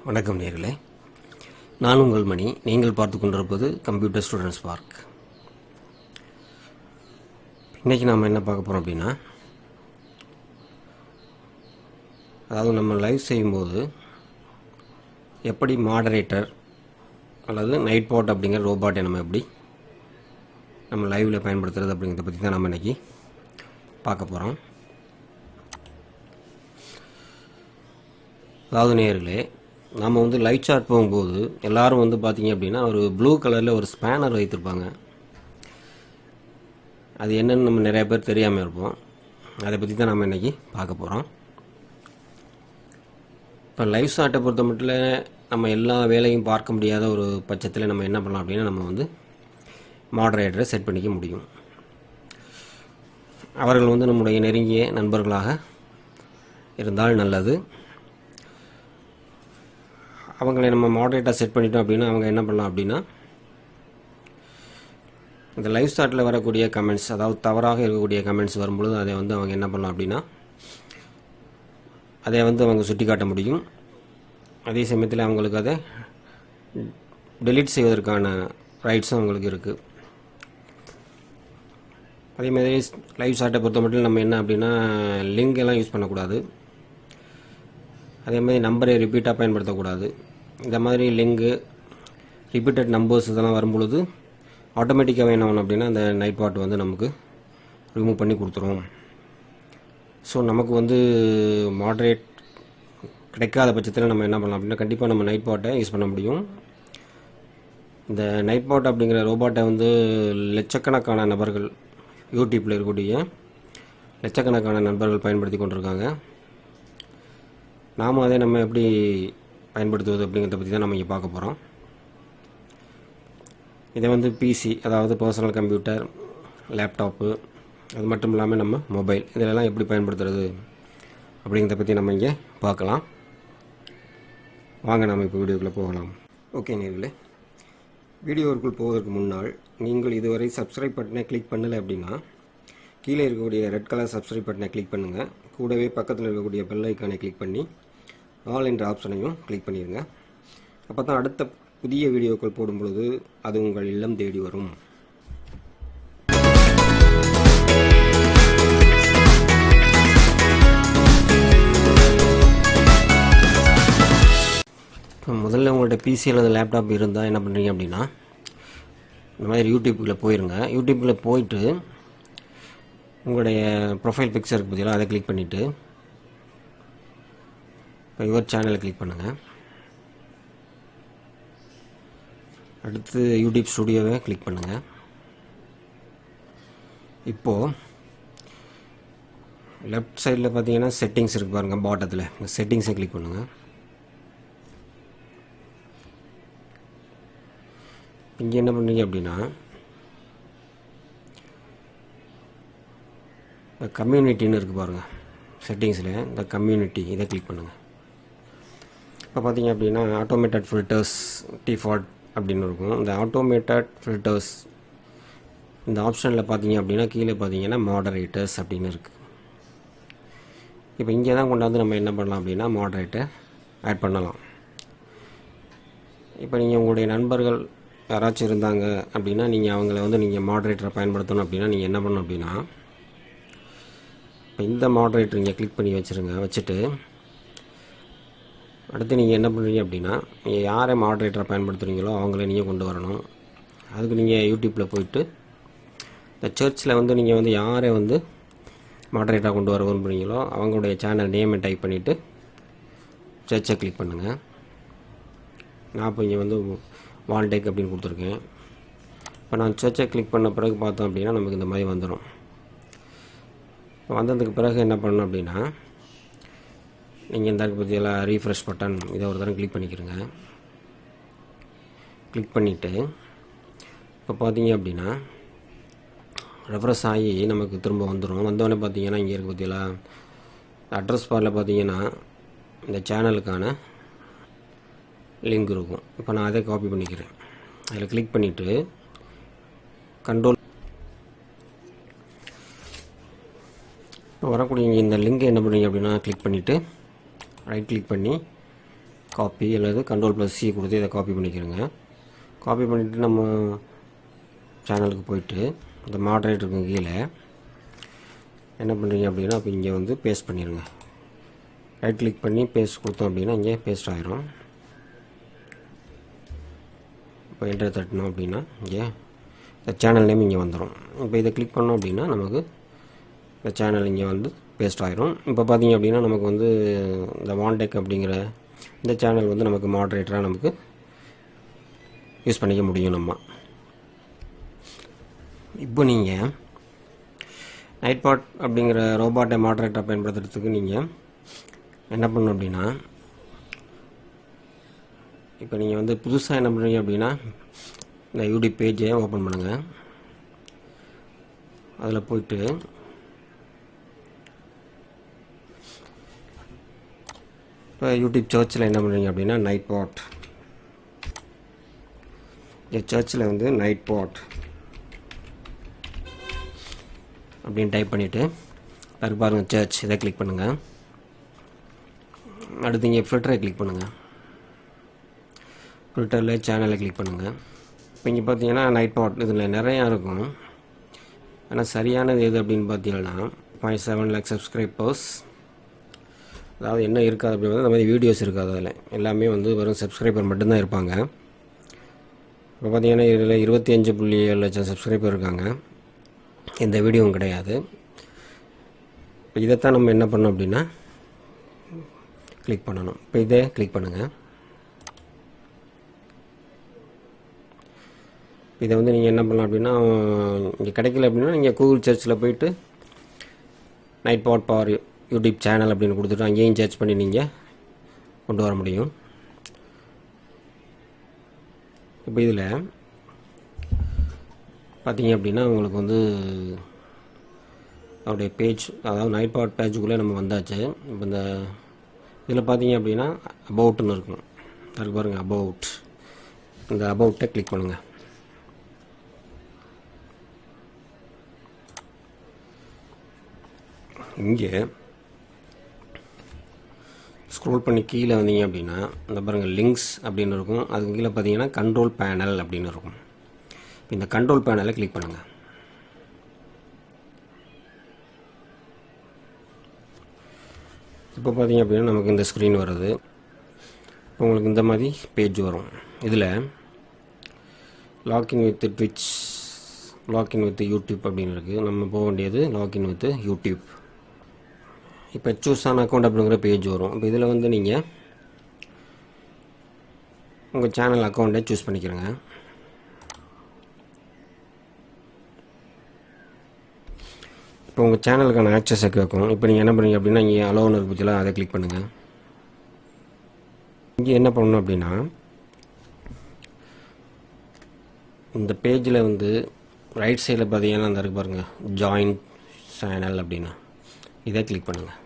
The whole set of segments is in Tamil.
வணக்கம் நேயர்களே, நான் உங்கள் மணி. நீங்கள் பார்த்து கொண்டிருப்பது கம்ப்யூட்டர் ஸ்டூடெண்ட்ஸ் பார்க். இன்றைக்கி நாம் என்ன பார்க்க போகிறோம் அப்படின்னா, அதாவது நம்ம லைவ் செய்யும்போது எப்படி மாடரேட்டர் அல்லது நைட்பாட் அப்படிங்கிற ரோபாட்டை நம்ம லைவில் பயன்படுத்துறது அப்படிங்கிறத பற்றி தான் நம்ம இன்றைக்கி பார்க்க போகிறோம். அதாவது நேயர்களே, நாம் லைவ் சாட் போகும்போது எல்லோரும் பார்த்தீங்க அப்படின்னா ஒரு ப்ளூ கலரில் ஒரு ஸ்பேனர் வைத்திருப்பாங்க. அது என்னென்னு நம்ம நிறைய பேர் தெரியாமல் இருப்போம். அதை பற்றி தான் நம்ம இன்றைக்கி பார்க்க போகிறோம். இப்போ லைவ் சாட்டை பொறுத்த மட்டும் நம்ம எல்லா வேலையும் பார்க்க முடியாத ஒரு பட்சத்தில் நம்ம என்ன பண்ணலாம் அப்படின்னா, நம்ம மாடரேட்டரை செட் பண்ணிக்க முடியும். அவர்கள் நம்முடைய நெருங்கிய நண்பர்களாக இருந்தால் நல்லது. அவங்களை நம்ம மாடரேட்டர் செட் பண்ணிட்டோம் அப்படின்னா அவங்க என்ன பண்ணலாம் அப்படின்னா, இந்த லைவ் சாட்டில் வரக்கூடிய கமெண்ட்ஸ், அதாவது தவறாக இருக்கக்கூடிய கமெண்ட்ஸ் வரும்பொழுது அதை அவங்க என்ன பண்ணலாம் அப்படின்னா, அதை அவங்க சுட்டி காட்ட முடியும். அதே சமயத்தில் அவங்களுக்கு அதை டெலீட் செய்வதற்கான ரைட்ஸும் அவங்களுக்கு இருக்குது. அதேமாதிரி லைவ் சாட்டை பொறுத்த மட்டும் நம்ம என்ன அப்படின்னா, லிங்க் எல்லாம் யூஸ் பண்ணக்கூடாது. அதே மாதிரி நம்பரை ரிப்பீட்டாக பயன்படுத்தக்கூடாது. இந்த மாதிரி லிங்கு, ரிப்பீட்டட் நம்பர்ஸ் இதெல்லாம் வரும்பொழுது ஆட்டோமேட்டிக்காக என்ன ஆகணும் அப்படின்னா, அந்த நைட்பாட் நமக்கு ரிமூவ் பண்ணி கொடுத்துரும். ஸோ நமக்கு மாடரேட் கிடைக்காத பட்சத்தில் நம்ம என்ன பண்ணலாம் அப்படின்னா, கண்டிப்பாக நம்ம நைட்பாட்டை யூஸ் பண்ண முடியும். இந்த நைட்பாட் அப்படிங்கிற ரோபாட்டை லட்சக்கணக்கான நபர்கள், யூடியூப்பில் இருக்கக்கூடிய லட்சக்கணக்கான நண்பர்கள் பயன்படுத்தி கொண்டிருக்காங்க. நாம் அதை நம்ம எப்படி பயன்படுத்துவது அப்படிங்கிறத பற்றி தான் நம்ம இங்கே பார்க்க போகிறோம். இதை பிசி, அதாவது பர்சனல் கம்ப்யூட்டர், லேப்டாப்பு, அது மட்டும் இல்லாமல் நம்ம மொபைல், இதிலெல்லாம் எப்படி பயன்படுத்துறது அப்படிங்கிறத பற்றி நம்ம இங்கே பார்க்கலாம். வாங்க நம்ம இப்போ வீடியோக்குள்ளே போகலாம். ஓகே நேயர்களே, வீடியோவுக்குள் போவதற்கு முன்னால் நீங்கள் இதுவரை சப்ஸ்கிரைப் பட்டனை கிளிக் பண்ணலை அப்படின்னா, கீழே இருக்கக்கூடிய ரெட் கலர் சப்ஸ்கிரைப் பட்டனை கிளிக் பண்ணுங்கள். கூடவே பக்கத்தில் இருக்கக்கூடிய பெல் ஐக்கானை கிளிக் பண்ணி ஆல் என்ற ஆப்ஷனையும் கிளிக் பண்ணிடுங்க. அப்போ தான் அடுத்த புதிய வீடியோக்கள் போடும் பொழுது அது உங்கள் இல்லம் தேடி வரும். இப்போ முதல்ல உங்கள்கிட்ட பிசி அல்லது லேப்டாப் இருந்தால் என்ன பண்ணுறீங்க அப்படின்னா, இந்த மாதிரி யூடியூப்புக்குள்ளே போயிருங்க. யூடியூப்பில் போயிட்டு உங்களுடைய ப்ரொஃபைல் பிக்சருக்கு பதிலாக அதை கிளிக் பண்ணிவிட்டு யுவர் சேனலை கிளிக் பண்ணுங்கள். அடுத்து யூடியூப் ஸ்டுடியோவை கிளிக் பண்ணுங்கள். இப்போது லெஃப்ட் சைடில் பார்த்தீங்கன்னா செட்டிங்ஸ் இருக்குது பாருங்கள், பாட்டத்தில் இந்த செட்டிங்ஸை கிளிக் பண்ணுங்கள். இங்கே என்ன பண்ணுறீங்க அப்படின்னா, இந்த கம்யூனிட்டின்னு இருக்குது பாருங்கள் செட்டிங்ஸில், இந்த கம்யூனிட்டி இதை கிளிக் பண்ணுங்கள். இப்போ பார்த்தீங்க அப்படின்னா ஆட்டோமேட்டட் ஃபில்டர்ஸ் டிஃபால்ட் அப்படின்னு இருக்கும். இந்த ஆட்டோமேட்டட் ஃபில்டர்ஸ் இந்த ஆப்ஷனில் பார்த்தீங்க அப்படின்னா கீழே பார்த்தீங்கன்னா மாடரேட்டர்ஸ் அப்படின்னு இருக்குது. இப்போ இங்கே தான் கொண்டாந்து நம்ம என்ன பண்ணலாம் அப்படின்னா மாடரேட்டர் ஆட் பண்ணலாம். இப்போ நீங்கள் உங்களுடைய நண்பர்கள் யாராச்சும் இருந்தாங்க அப்படின்னா, நீங்கள் அவங்கள நீங்கள் மாடரேட்டரை பயன்படுத்தணும் அப்படின்னா நீங்கள் என்ன பண்ணணும் அப்படின்னா, இப்போ இந்த மாடரேட்டர் இங்கே கிளிக் பண்ணி வச்சுட்டு அடுத்து நீங்கள் என்ன பண்ணுறீங்க அப்படின்னா, நீங்கள் யாரை மாடரேட்டரை பயன்படுத்துகிறீங்களோ அவங்கள நீங்கள் கொண்டு வரணும். அதுக்கு நீங்கள் யூடியூப்பில் போயிட்டு இந்த சர்ச்சில் நீங்கள் யாரை மாடரேட்டராக கொண்டு வர விரும்புகிறீங்களோ அவங்களுடைய சேனல் நேமை டைப் பண்ணிவிட்டு சர்ச்சை கிளிக் பண்ணுங்கள். நான் இப்போ இங்கே வால்டேக் அப்படின்னு கொடுத்துருக்கேன். இப்போ நான் சர்ச்சை கிளிக் பண்ண பிறகு பார்த்தோம் அப்படின்னா நமக்கு இந்த மாதிரி வந்துடும். வந்ததுக்கு பிறகு என்ன பண்ணணும் அப்படின்னா, நீங்கள் இந்த பற்றியெல்லாம் ரீஃப்ரெஷ் பட்டன் இதை ஒரு தரம் கிளிக் பண்ணிக்கிறங்க. கிளிக் பண்ணிவிட்டு இப்போ பார்த்தீங்க அப்படின்னா ரெஃப்ரெஷ் ஆகி நமக்கு திரும்ப வந்துடும். வந்தோடனே பார்த்தீங்கன்னா இங்கே இருக்க பற்றியெல்லாம் அட்ரஸ் பாரில் பார்த்தீங்கன்னா இந்த சேனலுக்கான லிங்க் இருக்கும். இப்போ நான் அதை காப்பி பண்ணிக்கிறேன். அதில் கிளிக் பண்ணிவிட்டு கண்ட்ரோல் வரக்கூடிய இந்த லிங்கை என்ன பண்ணுறீங்க அப்படின்னா கிளிக் பண்ணிவிட்டு ரைட் கிளிக் பண்ணி காப்பி அல்லது Ctrl+C கொடுத்து இதை காப்பி பண்ணிக்கிறோங்க. காப்பி பண்ணிவிட்டு நம்ம சேனலுக்கு போயிட்டு இந்த மாடரேட்டருக்கு கீழே என்ன பண்ணுறீங்க அப்படின்னா அப்போ இங்கே வந்து பேஸ்ட் பண்ணிடுங்க. ரைட் கிளிக் பண்ணி பேஸ்ட் கொடுத்தோம் அப்படின்னா இங்கே பேஸ்ட் ஆகிரும். இப்போ என்டர் தட்டணும் அப்படின்னா இங்கே இந்த சேனல் நேம் இங்கே வந்துடும். இப்போ இதை கிளிக் பண்ணோம் அப்படின்னா நமக்கு இந்த சேனல் இங்கே வந்து பேஸ்ட் ஆகிரும். இப்போ பார்த்தீங்க அப்படின்னா நமக்கு வந்து இந்த வாண்டெக் அப்படிங்கிற இந்த சேனல் வந்து நமக்கு மாடரேட்டராக நமக்கு யூஸ் பண்ணிக்க முடியும். நம்ம இப்போ நீங்கள் நைட்பாட் அப்படிங்கிற ரோபாட்டை மாடரேட்டராக பயன்படுத்துறதுக்கு நீங்கள் என்ன பண்ணணும் அப்படின்னா இப்போ நீங்கள் வந்து புதுசாக என்ன பண்ணுறீங்க அப்படின்னா இந்த யூடியூப் பேஜை ஓப்பன் பண்ணுங்கள். அதில் போயிட்டு இப்போ யூடியூப் சர்ச்சில் என்ன பண்ணுறீங்க அப்படின்னா நைட்பாட், இந்த சர்ச்சில் வந்து நைட்பாட் அப்படின்னு டைப் பண்ணிவிட்டு அதுக்கு பாருங்கள் சர்ச், இதை கிளிக் பண்ணுங்கள். அடுத்து இங்கே ஃபில்டரை கிளிக் பண்ணுங்கள். ஃபில்டரில் சேனலை கிளிக் பண்ணுங்கள். இப்போ இங்கே பார்த்தீங்கன்னா நைட்பாட் இதில் நிறையா இருக்கும். ஆனால் சரியானது எது அப்படின்னு பார்த்தீங்கன்னா 0.7 lakh சப்ஸ்கிரைபர்ஸ், அதாவது என்ன இருக்காது அப்படின்னு இந்த மாதிரி வீடியோஸ் இருக்காது. அதில் எல்லாமே வந்து வெறும் சப்ஸ்கிரைபர் மட்டும்தான் இருப்பாங்க. இப்போ பார்த்தீங்கன்னா இதில் 25.7 லட்சம் சப்ஸ்கிரைபர் இருக்காங்க. எந்த வீடியோவும் கிடையாது. இப்போ இதைத்தான் நம்ம என்ன பண்ணோம் அப்படின்னா கிளிக் பண்ணணும். இப்போ இதே கிளிக் பண்ணுங்கள். இதை வந்து நீங்கள் என்ன பண்ணலாம் அப்படின்னா இங்கே கிடைக்கல அப்படின்னா நீங்கள் கூகுள் சர்ச்சில் போயிட்டு நைட்பாட் ஃபார் யூடியூப் சேனல் அப்படின்னு கொடுத்துட்டு அங்கேயும் சர்ச் பண்ணி நீங்கள் கொண்டு வர முடியும். இப்போ இதில் பார்த்தீங்க அப்படின்னா உங்களுக்கு வந்து அவருடைய பேஜ், அதாவது நைட்பாட் பேஜுக்குள்ளே நம்ம வந்தாச்சு. இப்போ இந்த இதில் பார்த்தீங்க அப்படின்னா அபவுட்னு இருக்கும். அதுக்கு பாருங்கள் அபவுட், இந்த அபவுட்டை கிளிக் பண்ணுங்கள். இங்கே ஸ்க்ரோல் பண்ணி கீழே வந்தீங்க அப்படின்னா இந்த பாருங்கள் லிங்க்ஸ் அப்படின்னு இருக்கும். அதுக்கு கீழே பார்த்தீங்கன்னா கண்ட்ரோல் பேனல் அப்படின்னு இருக்கும். இந்த கண்ட்ரோல் பேனலை கிளிக் பண்ணுங்கள். இப்போ பார்த்தீங்க அப்படின்னா நமக்கு இந்த ஸ்க்ரீன் வருது. உங்களுக்கு இந்த மாதிரி பேஜ் வரும். இதில் login with Twitch, login with YouTube அப்படின்னு இருக்குது. நம்ம போக வேண்டியது லாக்இன் வித் யூடியூப். இப்போ சூஸ் ஆன் அக்கௌண்ட் அப்படிங்கிற பேஜ் வரும். இப்போ இதில் வந்து நீங்கள் உங்கள் சேனல் அக்கௌண்ட்டை சூஸ் பண்ணிக்கிறங்க. இப்போ உங்கள் சேனலுக்கான ஆக்சஸை கேட்கும். இப்போ நீங்கள் என்ன பண்ணுறீங்க அப்படின்னா இங்கே அலோன்னு இருக்கு பற்றியில் அதை கிளிக் பண்ணுங்கள். இங்கே என்ன பண்ணணும் அப்படின்னா இந்த பேஜில் வந்து ரைட் சைடில் பார்த்தீங்கன்னா அந்த இருக்கு பாருங்கள் ஜாயின் சேனல் அப்படின்னா இதை கிளிக் பண்ணுங்கள்.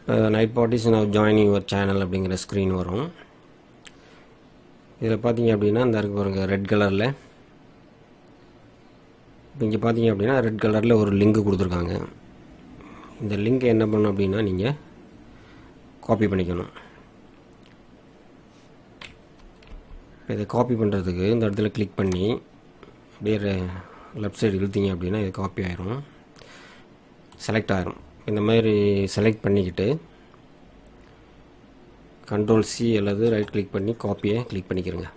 இப்போ Nightbot is now joining your channel அப்படிங்கிற ஸ்க்ரீன் வரும். இதில் பார்த்தீங்க அப்படின்னா இந்த இருக்கு பாருங்கள் ரெட் கலரில். இப்போ இங்கே பார்த்தீங்க அப்படின்னா ரெட் கலரில் ஒரு லிங்க் கொடுத்துருக்காங்க. இந்த லிங்க்கை என்ன பண்ணணும் அப்படின்னா நீங்கள் காப்பி பண்ணிக்கணும். இப்போ இதை காப்பி பண்ணுறதுக்கு இந்த இடத்துல கிளிக் பண்ணி அப்படியே லெஃப்ட் சைடு இழுத்தீங்க அப்படின்னா இது காப்பி ஆயிரும், செலக்ட் ஆகிரும். இந்த மாதிரி செலக்ட் பண்ணிக்கிட்டு Ctrl+C அல்லது ரைட் கிளிக் பண்ணி காப்பியை கிளிக் பண்ணிக்கிறேங்க.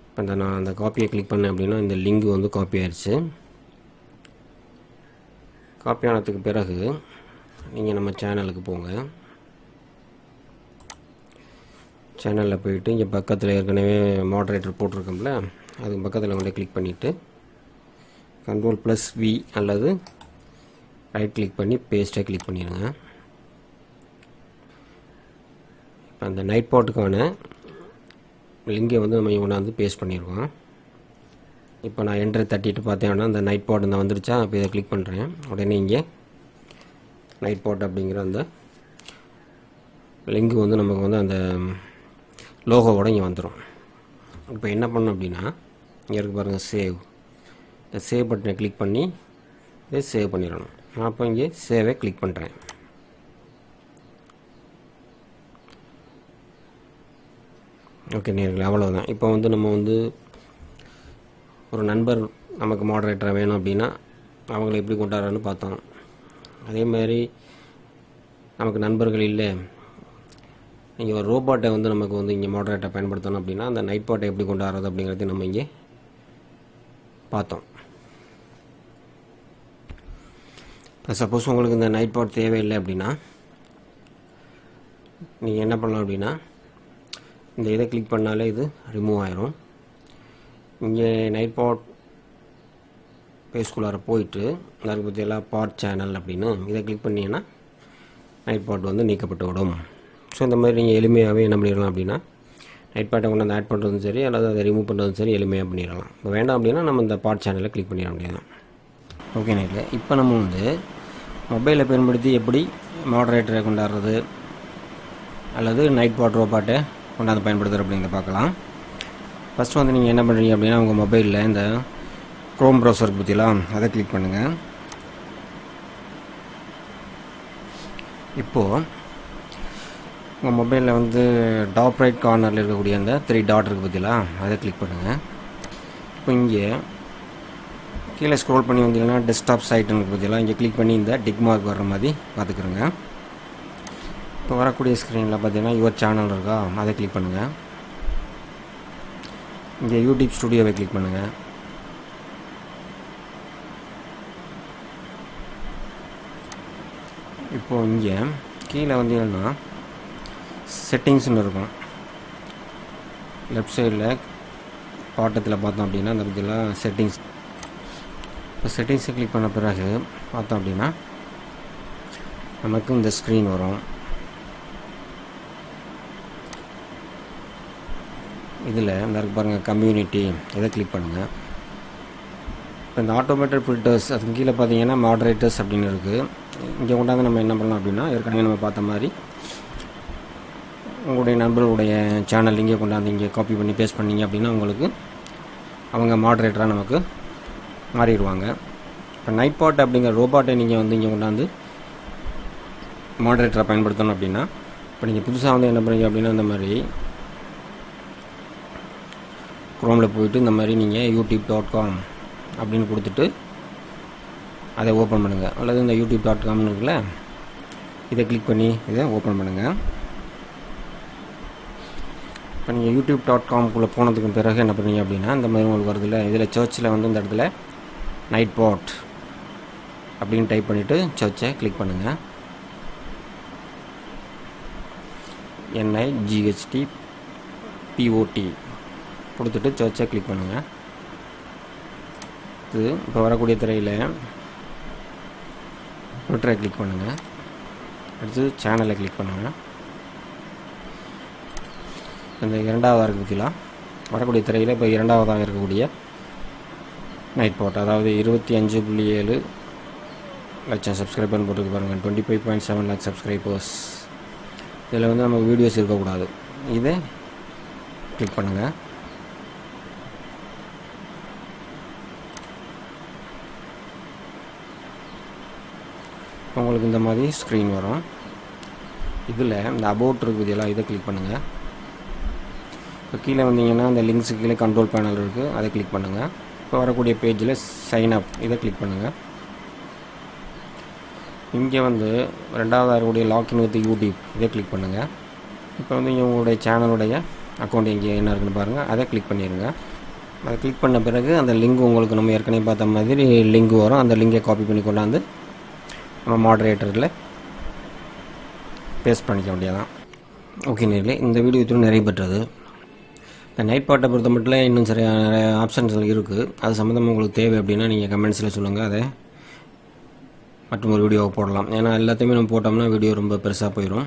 இப்போ நான் அந்த காப்பியை கிளிக் பண்ணேன் அப்படின்னா இந்த லிங்க் வந்து காப்பி ஆயிடுச்சு. காப்பி ஆனதுக்கு பிறகு நீங்கள் நம்ம சேனலுக்கு போங்க. சேனலில் போயிட்டு இங்கே பக்கத்தில் ஏற்கனவே மாடரேட்டர் போட்டிருக்கோம்ல, அதுக்கு பக்கத்தில் கொண்டு கிளிக் பண்ணிவிட்டு Ctrl+V அல்லது ரைட் கிளிக் பண்ணி பேஸ்ட்டை கிளிக் பண்ணிடுங்க. இப்போ அந்த நைட்பாட்டுக்கான லிங்கை வந்து நம்ம கொண்டாந்து பேஸ்ட் பண்ணிடுவோம். இப்போ நான் என்டர் தட்டிட்டு பார்த்தேன்னா அந்த நைட்பாட் இந்த வந்துருச்சா. இப்போ இதை கிளிக் பண்ணுறேன். உடனே இங்கே நைட்பாட் அப்படிங்கிற அந்த லிங்க் வந்து நமக்கு வந்து அந்த லோகோவோட இங்கே வந்துடும். இப்போ என்ன பண்ணணும் அப்படின்னா இங்கே இருக்கு பாருங்கள் சேவ், இந்த சேவ் பட்டனை கிளிக் பண்ணி இதை சேவ் பண்ணிடணும். நான் அப்போ இங்கே சேவை கிளிக் பண்ணுறேன். ஓகே நேர்களே, அவ்வளோதான். இப்போ வந்து நம்ம வந்து ஒரு நண்பர் நமக்கு மாடரேட்டராக வேணும் அப்படின்னா அவங்கள எப்படி கொண்டாடுறான்னு பார்த்தோம். அதே மாதிரி நமக்கு நண்பர்கள் இல்லை, நீங்கள் ஒரு ரோபாட்டை வந்து நமக்கு வந்து இங்கே மாடரேட்டரை பயன்படுத்தணும் அப்படின்னா அந்த நைட்பாட்டை எப்படி கொண்டாடுறது அப்படிங்கிறது நம்ம இங்கே பார்த்தோம். இப்போ சப்போஸ் உங்களுக்கு இந்த நைட்பாட் தேவையில்லை அப்படின்னா நீங்கள் என்ன பண்ணலாம் அப்படின்னா இந்த இதை கிளிக் பண்ணாலே இது ரிமூவ் ஆயிரும். இங்கே நைட்பாட் பேஜ்குள்ளார போயிட்டு அதுக்கு பற்றி எல்லாம் பாட் சேனல் அப்படின்னு இதை கிளிக் பண்ணிங்கன்னா நைட்பாட் வந்து நீக்கப்பட்டு விடும். ஸோ இந்த மாதிரி நீங்கள் எளிமையாகவே என்ன பண்ணிடலாம் அப்படின்னா நைட்பாட்டை கொண்டு வந்து ஆட் பண்ணுறதும் சரி அல்லது அதை ரிமூவ் பண்ணுறதும் சரி எளிமையாக பண்ணிடலாம். இப்போ வேண்டாம் அப்படின்னா நம்ம இந்த பாட் சேனலை கிளிக் பண்ணிட முடியாது. ஓகே நேர்களே, இப்போ நம்ம வந்து மொபைலை பயன்படுத்தி எப்படி மாடரேட்டரை கொண்டாடுறது அல்லது நைட்பாட் ரோபாட்டை கொண்டாந்து பயன்படுத்துறது அப்படிங்கிறத பார்க்கலாம். ஃபஸ்ட்டு வந்து நீங்கள் என்ன பண்ணுறீங்க அப்படின்னா உங்கள் மொபைலில் இந்த க்ரோம் ப்ரௌசருக்கு பற்றிலாம் அதை கிளிக் பண்ணுங்கள். இப்போது உங்கள் மொபைலில் வந்து டாப் ரைட் கார்னரில் இருக்கக்கூடிய அந்த 3 டாட் இருக்குது பற்றிலாம் அதை கிளிக் பண்ணுங்கள். இப்போ இங்கே கீழே ஸ்க்ரோல் பண்ணி வந்தீங்கன்னா டெஸ்க்டாப் சைட்டுன்னு பற்றிலாம் இங்கே கிளிக் பண்ணி இந்த டிக் மார்க் வர்ற மாதிரி பார்த்துக்குறோங்க. இப்போ வரக்கூடிய ஸ்க்ரீனில் பார்த்தீங்கன்னா யுவர் சேனல் இருக்கா, அதை கிளிக் பண்ணுங்கள். இங்கே யூடியூப் ஸ்டுடியோவை கிளிக் பண்ணுங்கள். இப்போது இங்கே கீழே வந்தீங்கன்னா செட்டிங்ஸ்னு இருக்கும். லெஃப்ட் சைடில் பாட்டத்தில் பார்த்தோம் அப்படின்னா அந்த பற்றிலாம் செட்டிங்ஸ். இப்போ செட்டிங்ஸை கிளிக் பண்ண பிறகு பார்த்தோம் அப்படின்னா நமக்கு இந்த ஸ்க்ரீன் வரும். இதில் இந்த பாருங்கள் கம்யூனிட்டி, இதை கிளிக் பண்ணுங்கள். இப்போ இந்த ஆட்டோமேட்டட் ஃபில்டர்ஸ் அதுக்கு கீழே பார்த்தீங்கன்னா மாடரேட்டர்ஸ் அப்படின்னு இருக்குது. இங்கே கொண்டாந்து நம்ம என்ன பண்ணலாம் அப்படின்னா ஏற்கனவே நம்ம பார்த்த மாதிரி உங்களுடைய நண்பர்களுடைய சேனல் இங்கே கொண்டாந்து இங்கே காப்பி பண்ணி பேஸ்ட் பண்ணிங்க அப்படின்னா உங்களுக்கு அவங்க மாடரேட்டராக நமக்கு மாறிடுவாங்க. இப்போ நைட்பாட் அப்படிங்கிற ரோபாட்டை நீங்கள் வந்து இங்கே கொண்டாந்து மாடரேட்டராக பயன்படுத்தணும் அப்படின்னா இப்போ நீங்கள் புதுசாக வந்து என்ன பண்ணுறீங்க அப்படின்னா இந்த மாதிரி க்ரோமில் போயிட்டு இந்த மாதிரி நீங்கள் youtube.com அப்படின்னு கொடுத்துட்டு அதை ஓப்பன் பண்ணுங்கள். அல்லது இந்த youtube.com இருக்குல்ல, இதை கிளிக் பண்ணி இதை ஓப்பன் பண்ணுங்கள். இப்போ நீங்கள் youtube.com போனதுக்கு பிறகு என்ன பண்ணுறீங்க அப்படின்னா இந்த மாதிரி உங்களுக்கு வருதில்ல, இதில் சர்ச்சில் வந்து இந்த இடத்துல நைட்பாட் அப்படின்னு டைப் பண்ணிவிட்டு சர்ச்சை கிளிக் பண்ணுங்கள். NIGHTPOT கொடுத்துட்டு சர்ச்சை கிளிக் பண்ணுங்கள். இது இப்போ வரக்கூடிய திரையில் ட்விட்டரை கிளிக் பண்ணுங்கள். அடுத்து சேனலை கிளிக் பண்ணுங்கள். இந்த இரண்டாவதாக இருக்க பற்றிலாம் வரக்கூடிய திரையில் இப்போ இரண்டாவதாக இருக்கக்கூடிய நைட்பாட், அதாவது 25.7 லட்சம் சப்ஸ்கிரைபர்னு போட்டுக்கு பாருங்கள். 25.7 lakh சப்ஸ்கிரைபர்ஸ். இதில் வந்து நமக்கு வீடியோஸ் இருக்கக்கூடாது. இதை கிளிக் பண்ணுங்கள். உங்களுக்கு இந்த மாதிரி ஸ்க்ரீன் வரும். இதில் இந்த அபவுட் இருக்குதெல்லாம் இதை கிளிக் பண்ணுங்கள். இப்போ கீழே வந்தீங்கன்னா இந்த லிங்க்ஸுக்கு கீழே கண்ட்ரோல் பேனல் இருக்குது, அதை கிளிக் பண்ணுங்கள். இப்போ வரக்கூடிய பேஜில் சைன் அப் இதை கிளிக் பண்ணுங்கள். இங்கே வந்து ரெண்டாவதாக இருக்கக்கூடிய லாக்இன் வித் யூடியூப் இதை கிளிக் பண்ணுங்கள். இப்போ வந்து உங்களுடைய சேனலுடைய அக்கௌண்ட் இங்கே என்ன இருக்குன்னு பாருங்கள், அதை கிளிக் பண்ணிடுங்க. அதை கிளிக் பண்ண பிறகு அந்த லிங்க் உங்களுக்கு நம்ம ஏற்கனவே பார்த்த மாதிரி லிங்க் வரும். அந்த லிங்கை காப்பி பண்ணி கொண்டாந்து நம்ம மாடரேட்டரில் பேஸ்ட் பண்ணிக்க வேண்டியதான். ஓகே நேர்களே, இந்த வீடியோ இதில் நிறைய பெற்றது. இந்த நைட்பாட்டை பொறுத்த மட்டும் இன்னும் சரியான நிறைய ஆப்ஷன்ஸ் இருக்குது. அது சம்மந்தமாக உங்களுக்கு தேவை அப்படின்னா நீங்கள் கமெண்ட்ஸில் சொல்லுங்கள். அதை மற்றும் ஒரு வீடியோவை போடலாம். ஏன்னா எல்லாத்தையுமே நம்ம போட்டோம்னா வீடியோ ரொம்ப பெருசாக போயிடும்.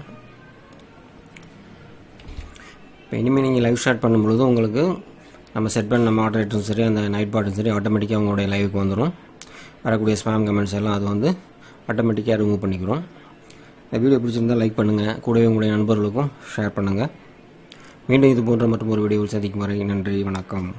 இப்போ இனிமேல் நீங்கள் லைவ் ஸ்டார்ட் பண்ணும்பொழுது உங்களுக்கு நம்ம செட் பண்ண மாடரேட்டரும் சரி அந்த நைட்பாட்டும் சரி ஆட்டோமேட்டிக்காக உங்களுடைய லைவுக்கு வந்துடும். வரக்கூடிய ஸ்பாம் கமெண்ட்ஸ் எல்லாம் அது வந்து ஆட்டோமேட்டிக்காக ரிமூவ் பண்ணிக்கிறோம். இந்த வீடியோ பிடிச்சிருந்தால் லைக் பண்ணுங்கள், கூடவே உங்களுடைய நண்பர்களுக்கும் ஷேர் பண்ணுங்கள். மீண்டும் இது போன்ற மற்றும் ஒரு வீடியோவில் சந்திக்கும் வரை நன்றி, வணக்கம்.